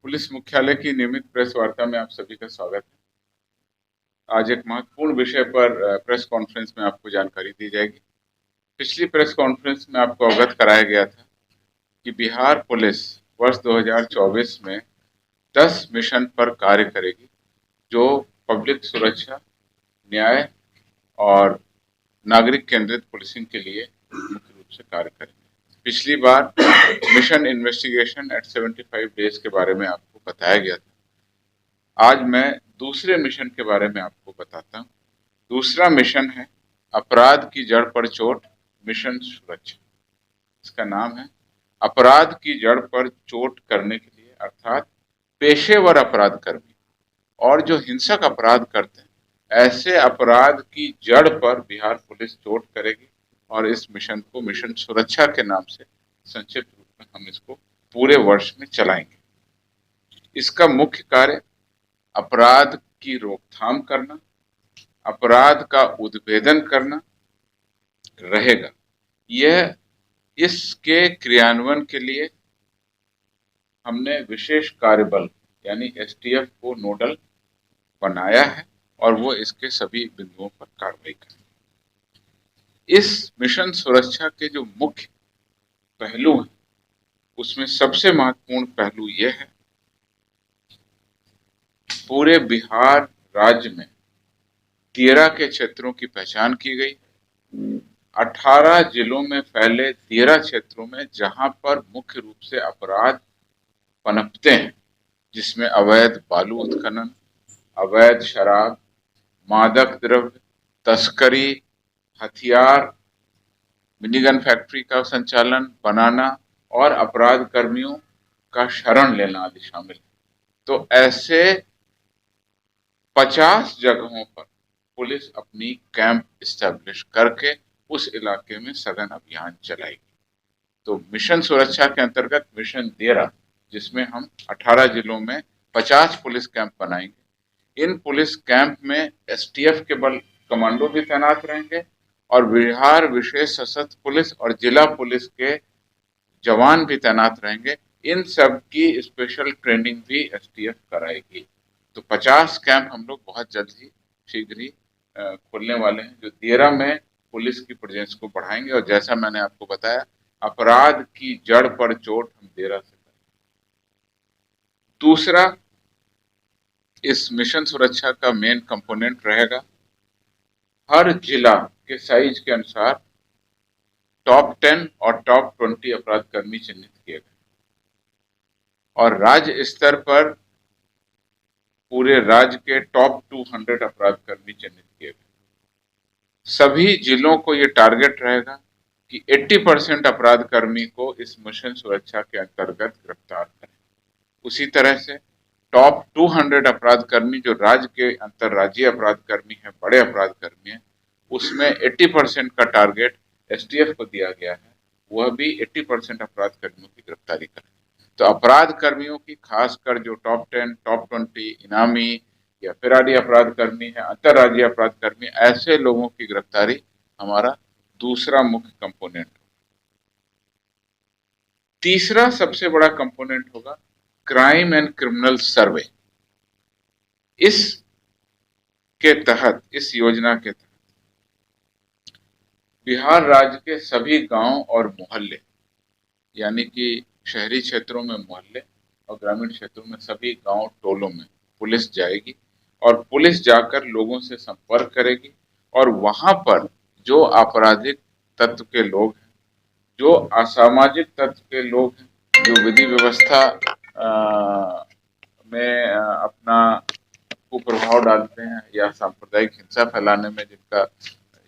Police मुख्यालय की नियमित प्रेस वार्ता में आप सभी का स्वागत है। आज एक महत्वपूर्ण विषय पर प्रेस कॉन्फ्रेंस में आपको जानकारी दी जाएगी। पिछली प्रेस कॉन्फ्रेंस में आपको अवगत कराया गया था कि बिहार पुलिस वर्ष 2024 में 10 मिशन पर कार्य करेगी, जो पब्लिक सुरक्षा, न्याय और नागरिक केंद्रित पुलिसिंग के लिए मुख्य रूप से कार्य करेंगे। पिछली बार मिशन इन्वेस्टिगेशन एट 75 डेज के बारे में आपको बताया गया था। आज मैं दूसरे मिशन के बारे में आपको बताता हूँ। दूसरा मिशन है अपराध की जड़ पर चोट, मिशन सुरक्षा। इसका नाम है अपराध की जड़ पर चोट करने के लिए, अर्थात पेशेवर अपराध कर्मी और जो हिंसक अपराध करते हैं, ऐसे अपराध की जड़ पर बिहार पुलिस चोट करेगी और इस मिशन को मिशन सुरक्षा के नाम से संक्षिप्त रूप में हम इसको पूरे वर्ष में चलाएंगे। इसका मुख्य कार्य अपराध की रोकथाम करना, अपराध का उद्भेदन करना रहेगा। यह इसके क्रियान्वयन के लिए हमने विशेष कार्यबल यानी एसटीएफ को नोडल बनाया है और वो इसके सभी बिंदुओं पर कार्रवाई करें। इस मिशन सुरक्षा के जो मुख्य पहलू हैं, उसमें सबसे महत्वपूर्ण पहलू यह है, पूरे बिहार राज्य में 13 के क्षेत्रों की पहचान की गई। 18 जिलों में फैले 13 क्षेत्रों में जहां पर मुख्य रूप से अपराध पनपते हैं, जिसमें अवैध बालू उत्खनन, अवैध शराब, मादक द्रव्य, तस्करी, हथियार, मिनीगन फैक्ट्री का संचालन, बनाना और अपराध कर्मियों का शरण लेना आदि शामिल है। तो ऐसे 50 जगहों पर पुलिस अपनी कैंप इस्टेब्लिश करके उस इलाके में सघन अभियान चलाएगी। तो मिशन सुरक्षा के अंतर्गत मिशन 13, जिसमें हम 18 जिलों में 50 पुलिस कैंप बनाएंगे। इन पुलिस कैंप में एसटीएफ के बल कमांडो भी तैनात रहेंगे और बिहार विशेष सशस्त्र पुलिस और जिला पुलिस के जवान भी तैनात रहेंगे। इन सब की स्पेशल ट्रेनिंग भी एसटीएफ कराएगी। तो 50 कैंप हम लोग बहुत जल्द ही शीघ्र ही खोलने वाले हैं, जो 13 में पुलिस की प्रेजेंस को बढ़ाएंगे और जैसा मैंने आपको बताया, अपराध की जड़ पर चोट हम 13 से करेंगे। दूसरा, इस मिशन सुरक्षा का मेन कंपोनेंट रहेगा, हर जिला के साइज के अनुसार टॉप 10 और टॉप 20 अपराध कर्मी चिन्हित किए गए और राज्य स्तर पर पूरे राज्य के टॉप 200 अपराध कर्मी चिन्हित किए गए। सभी जिलों को ये टारगेट रहेगा कि 80% अपराध कर्मी को इस मिशन सुरक्षा के अंतर्गत गिरफ्तार करें। उसी तरह से टॉप 200 अपराध कर्मी जो राज्य के अंतर्राज्यीय अपराध कर्मी हैं, बड़े अपराध कर्मी हैं, उसमें 80% का टारगेट एसटीएफ को दिया गया है, वह भी 80% अपराध कर्मियों की गिरफ्तारी करें। तो अपराध कर्मियों की, खासकर जो टॉप 10, टॉप 20 इनामी या फिरारी अपराध कर्मी है, अंतर्राज्यीय अपराध कर्मी, ऐसे लोगों की गिरफ्तारी हमारा दूसरा मुख्य कंपोनेंट। तीसरा सबसे बड़ा कंपोनेंट होगा क्राइम एंड क्रिमिनल सर्वे। इस के तहत, इस योजना के तहत बिहार राज्य के सभी गांव और मोहल्ले, यानी कि शहरी क्षेत्रों में मोहल्ले और ग्रामीण क्षेत्रों में सभी गांव टोलों में पुलिस जाएगी और पुलिस जाकर लोगों से संपर्क करेगी और वहां पर जो आपराधिक तत्व के लोग हैं, जो असामाजिक तत्व के लोग हैं, जो विधि व्यवस्था में अपना कुप्रभाव डालते हैं या सांप्रदायिक हिंसा फैलाने में जिनका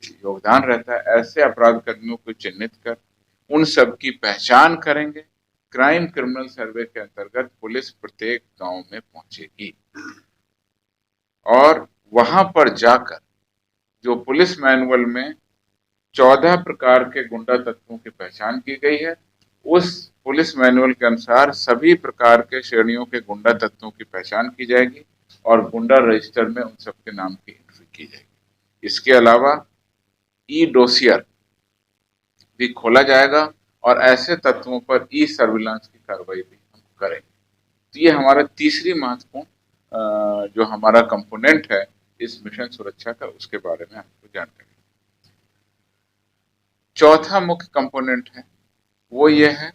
योगदान रहता है, ऐसे अपराध कर्मियों को चिन्हित कर उन सब की पहचान करेंगे। क्राइम क्रिमिनल सर्वे के अंतर्गत पुलिस प्रत्येक गांव में पहुंचेगी और वहां पर जाकर जो पुलिस मैनुअल में 14 प्रकार के गुंडा तत्वों की पहचान की गई है, उस पुलिस मैनुअल के अनुसार सभी प्रकार के श्रेणियों के गुंडा तत्वों की पहचान की जाएगी और गुंडा रजिस्टर में उन सबके नाम की एंट्री की जाएगी। इसके अलावा ई डोसियर भी खोला जाएगा और ऐसे तत्वों पर ई सर्विलांस की कार्रवाई भी हम करेंगे। तो ये हमारा तीसरी महत्वपूर्ण जो हमारा कंपोनेंट है इस मिशन सुरक्षा का, उसके बारे में आपको जानकारी। चौथा मुख्य कंपोनेंट है वो ये है,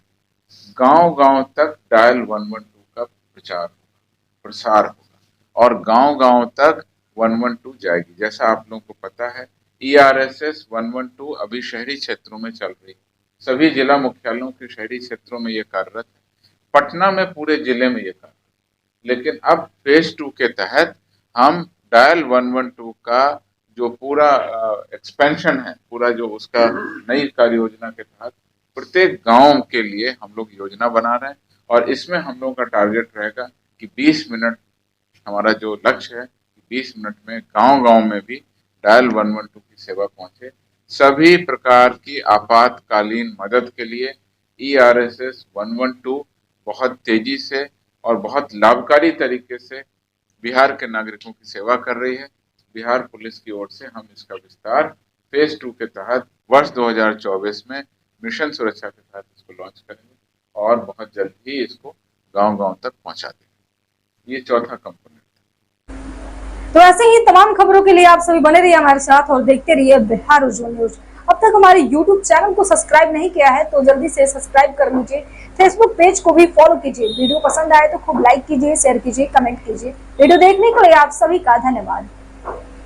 गांव-गांव तक डायल 112 का प्रसार होगा और गांव-गांव तक 112 जाएगी। जैसा आप लोगों को पता है, ERSS 112 अभी शहरी क्षेत्रों में चल रही है, सभी जिला मुख्यालयों के शहरी क्षेत्रों में ये कार्यरत है, पटना में पूरे जिले में ये कार्यरत, लेकिन अब फेज 2 के तहत हम डायल 112 का जो पूरा एक्सपेंशन है, पूरा जो उसका नई कार्य योजना के तहत प्रत्येक गांव के लिए हम लोग योजना बना रहे हैं और इसमें हम लोगों का टारगेट रहेगा कि 20 मिनट, हमारा जो लक्ष्य है 20 मिनट में गांव-गांव में भी डायल 112 की सेवा पहुंचे। सभी प्रकार की आपातकालीन मदद के लिए ERSS 112 बहुत तेजी से और बहुत लाभकारी तरीके से बिहार के नागरिकों की सेवा कर रही है। बिहार पुलिस की ओर से हम इसका विस्तार फेज 2 के तहत वर्ष 2024 में मिशन सुरक्षा के तहत इसको लॉन्च करेंगे और बहुत जल्द ही इसको गांव-गांव तक पहुंचा देंगे। ये चौथा कंपोनेंट। तो ऐसे ही तमाम खबरों के लिए आप सभी बने रहिए हमारे साथ और देखते रहिए बिहार उज्जवल न्यूज। अब तक हमारे YouTube चैनल को सब्सक्राइब नहीं किया है तो जल्दी से सब्सक्राइब कर लीजिए। फेसबुक पेज को भी फॉलो कीजिए। वीडियो पसंद आए तो खूब लाइक कीजिए, शेयर कीजिए, कमेंट कीजिए। वीडियो देखने के लिए आप सभी का धन्यवाद।